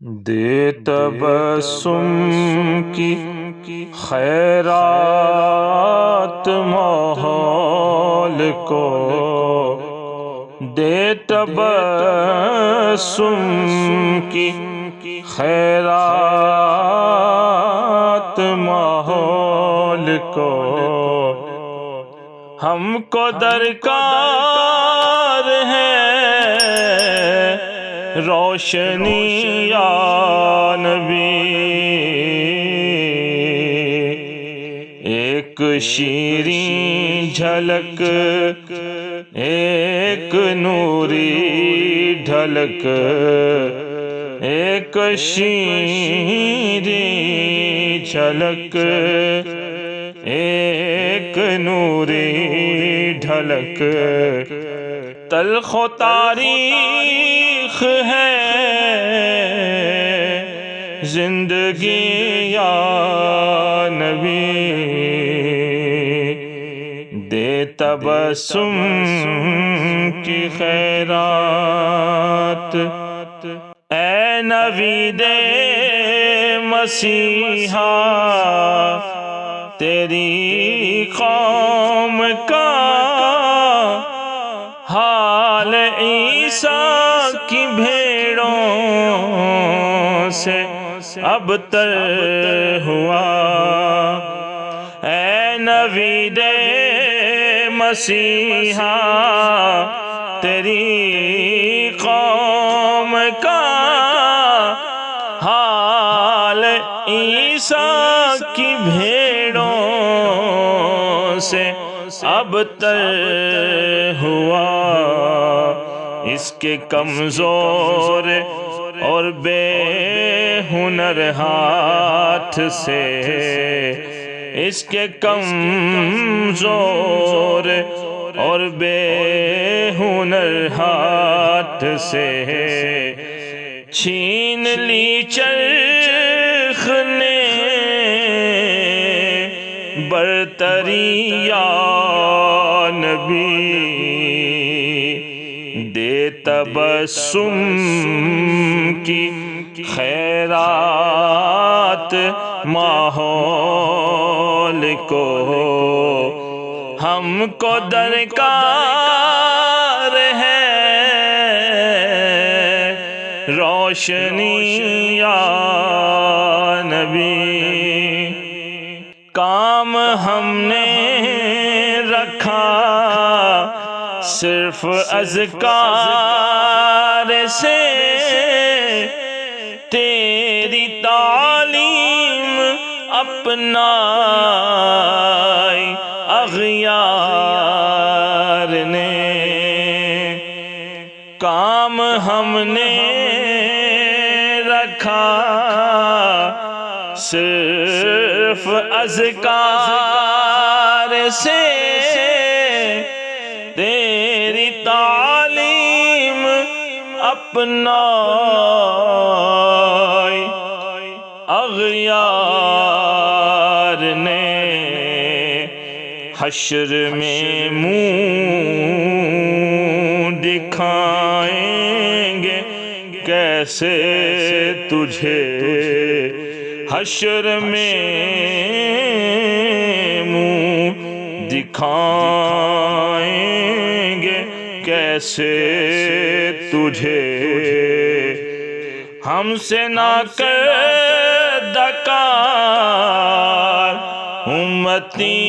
دے تبسم کی خیرات ماحول کو، دے تبسم کی خیرات ماحول کو، ہم کو درکار ہے روشنی یا نبی، ایک شیریں جھلک ایک نوری ڈھلک، ایک شیریں جھلک ایک نوری ڈھلک، تلخ و تاریخ ہے زندگی یا نبی، دے تبسم کی خیرات، اے نوید مسیحا تیری قوم کا حال عیسیٰ کی بھیڑوں سے اب تر ہوا، اے نوید مسیحا تیری قوم کا حال عیسیٰ کی بھیڑوں سے اب تر ہوا، اس کے کمزور اور بے ہنر ہاتھ سے، اس کے کمزور اور بے ہنر ہاتھ سے چھین لی چرخ نے برتری یا نبی، دے تبسم کی خیرات ماحول کو، ہم کو درکار ہے روشنی یا نبی، کام ہم نے رکھا صرف اذکار سے، تیری تعلیم اپنائی اغیار نے، کام ہم نے رکھا صرف اذکار سے، تیری تعلیم اپنائی اغیار نے، حشر میں منہ دکھائیں گے کیسے تجھے، حشر میں منہ دکھائیں گے کیسے تجھے، ہم سے نہ کر دکار امتی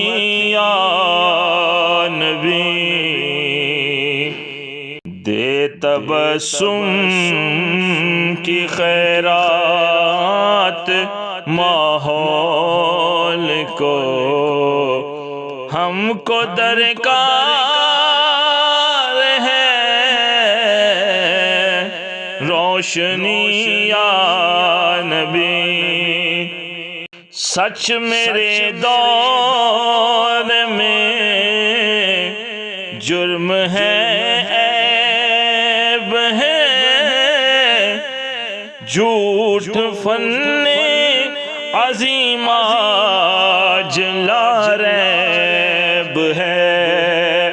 یا نبی، دے تبسم کی خیرات ماحول کو، ہم کو درکار ہے روشنی یا نبی، سچ میرے دور میں جرم ہے عیب ہے، جھوٹ فن عظیم آج لا ریب ہے،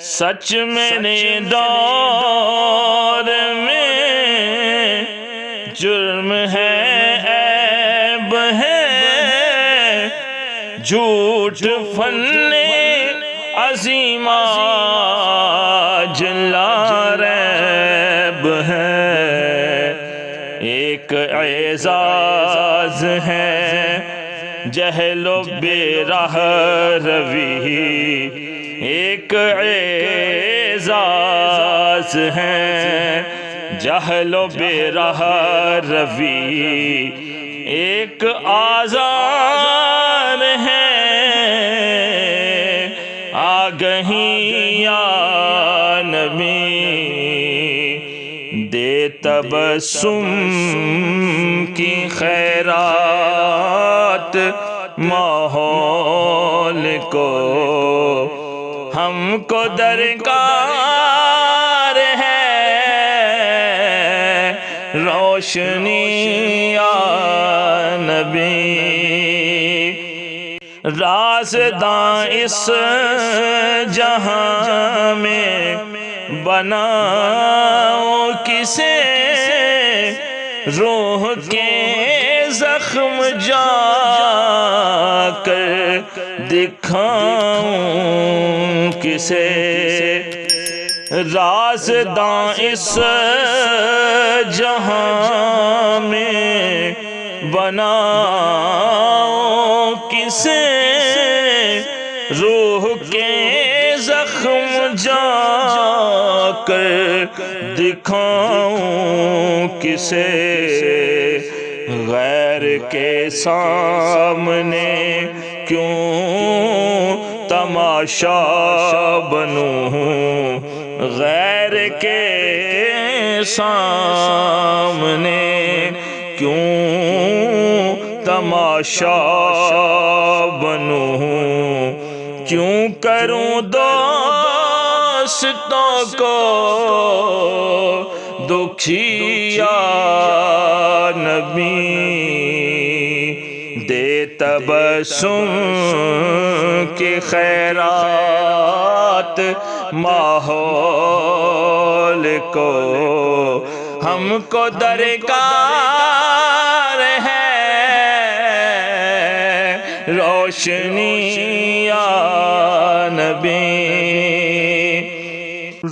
سچ میرے دور میں جرم ہے عیب ہے جھوٹ فن عظیم آج لا ریب ہے ایک اعزاز ہے جہل و بے راہ روی ایک اعزاز ہے جہل و بے راہ روی ایک آزار ہے آگہی یا نبی دے تبسم کی خیرات ماحول کو ہم کو درکار ہے روشنی یا نبی رازداں اس جہاں میں بناؤ کسے روح کے زخم جا کر دکھاؤں کسے رازداں اس جہاں میں بناؤ کسے روح کے زخم جا کر دکھاؤں کسے غیر کے سامنے کیوں تماشا بنوں غیر کے سامنے کیوں تماشا بنوں کیوں کروں دوستوں کو دکھی یا نبی دے تبسم کی خیرات ماحول کو ہم کو درکار ہے روشنی یا نبی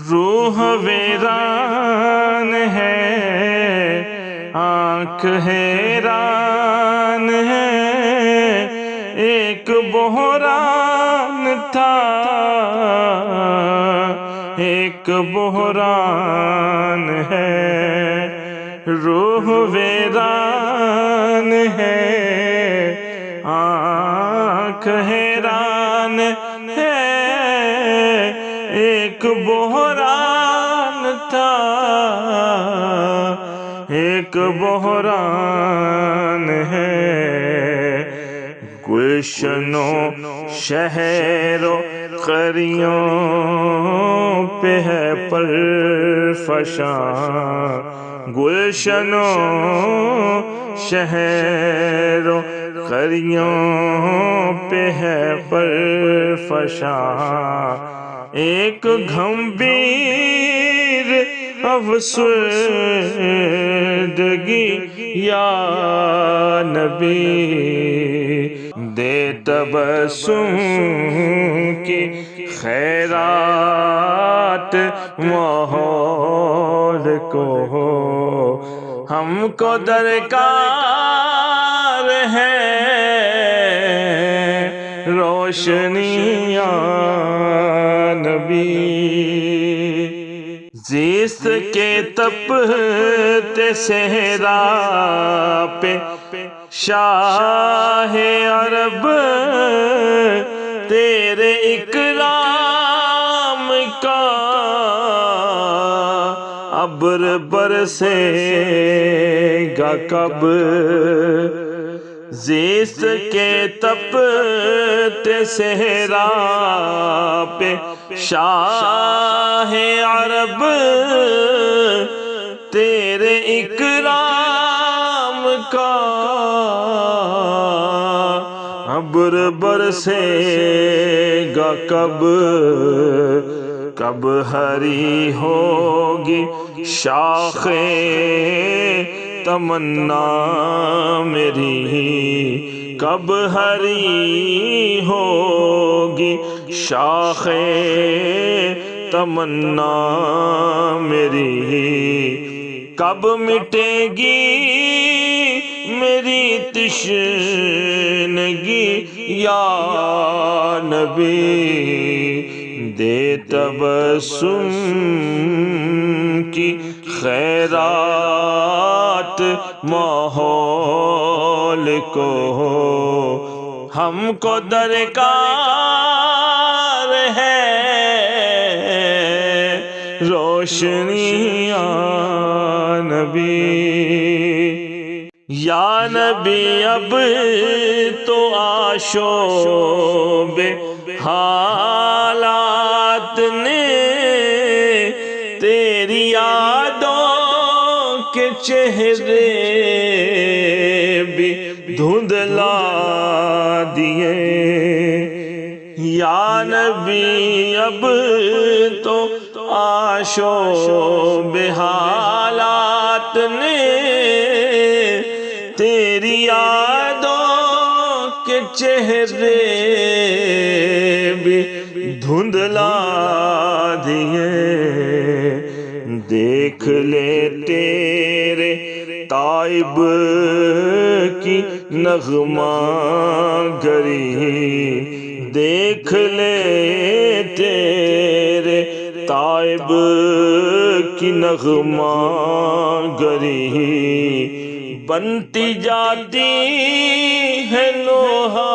روح ویران ہے آنکھ حیران ہے ایک بحران تھا ایک بحران ہے روح ویران ہے آنکھ حیران ہے ایک بحران تھا ایک بحران ہے گلشنوں شہروں قریوں پہ ہے پر فشاں گلشنوں شہروں قریوں پہ ہے پر فشاں ایک گھمبیر افسردگی یا نبی دے تبسم کی خیرات ماحول کو ہم کو درکار ہے روشنی یا نبی زیست کے تپتے صحرا پہ شاہ عرب تیرے اکرام کا ابر برسے گا کب زیست کے تپتے صحرا پہ شاہ عرب تیرے اکرام کا ابر برسے گا کب کب ہری ہوگی شاخیں تمنا میری کب ہری ہوگی شاخ تمنا میری کب مٹے گی میری تشنگی یا نبی دے تبسم کی خیرات ماحول کو ہم کو درکار ہے روشنیاں نبی یا نبی اب تو آشوب حالات نے تیری یادوں کے چہرے بھی دھندلا دیے یا نبی اب تو آشوب حالات نے تیری یادوں کے چہرے بھی دھندلا دیے دیکھ لے تیرے تائب کی نغمہ گری دیکھ لے تیرے تائب کی نغمہ گری بنتی جاتی ہے لوہا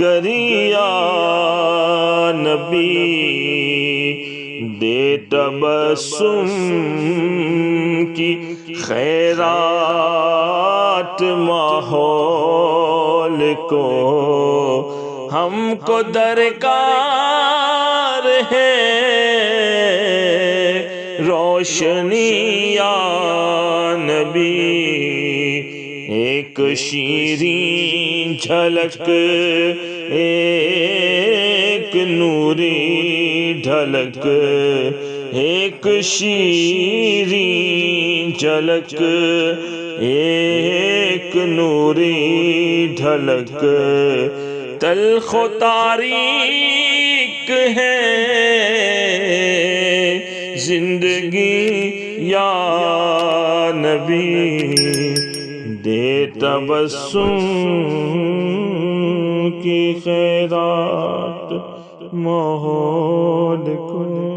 گریا نبی دے تبسم کی خیرات ماحول کو ہم کو درکار ہے روشنی یا نبی ایک شیریں جھلک ایک نوری ڈھلک ایک شیریں جھلک ایک نوری ڈھلک تلخ و تاریک ہے زندگی یا نبی دے تبسم کی خیرات ماحول کو